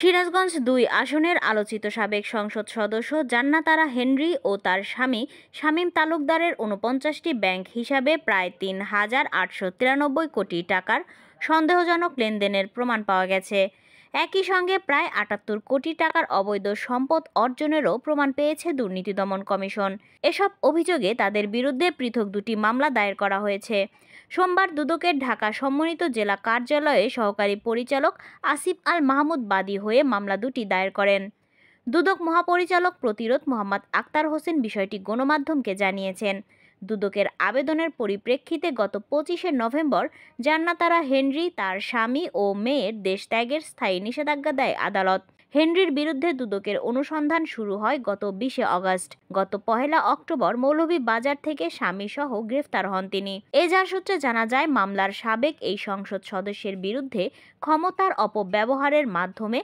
সিরাজগঞ্জ ২ আসনের আলোচিত সাবেক সংসদ সদস্য জান্নাত আরা হেনরি ও তার স্বামী শামীম তালুকদারের ৪৯টি ব্যাংক হিসাবে প্রায় ৩,৮৯৩ কোটি টাকার সন্দেহজনক লেনদেনের প্রমাণ পাওয়া গেছে। একই সঙ্গে প্রায় ৭৮ কোটি টাকার অবৈধ সম্পদ অর্জনেরও প্রমাণ পেয়েছে দুর্নীতি দমন কমিশন। এসব অভিযোগে তাদের বিরুদ্ধে পৃথক দুটি মামলা দায়ের করা হয়েছে। সোমবার দুদকের ঢাকা সমন্বিত জেলা কার্যালয়ে সহকারী পরিচালক আসিফ আল মাহমুদ বাদী হয়ে মামলা দুটি দায়ের করেন। দুদক মহাপরিচালক প্রতিরোধ মোহাম্মদ আক্তার হোসেন বিষয়টি গণমাধ্যমকে জানিয়েছেন। দুদকের আবেদনের পরিপ্রেক্ষিতে গত ২৫শে নভেম্বর জান্নাত আরা হেনরি, তার স্বামী ও মেয়ের দেশ ত্যাগের স্থায়ী নিষেধাজ্ঞা দেয় আদালত। হেনরির বিরুদ্ধে দুদকের অনুসন্ধান শুরু হয় গত ২০শে অগস্ট। গত ১লা অক্টোবর মৌলভীবাজার থেকে স্বামীসহ গ্রেফতার হন তিনি। এজাহার সূত্রে জানা যায়, মামলার সাবেক এই সংসদ সদস্যের বিরুদ্ধে ক্ষমতার অপব্যবহারের মাধ্যমে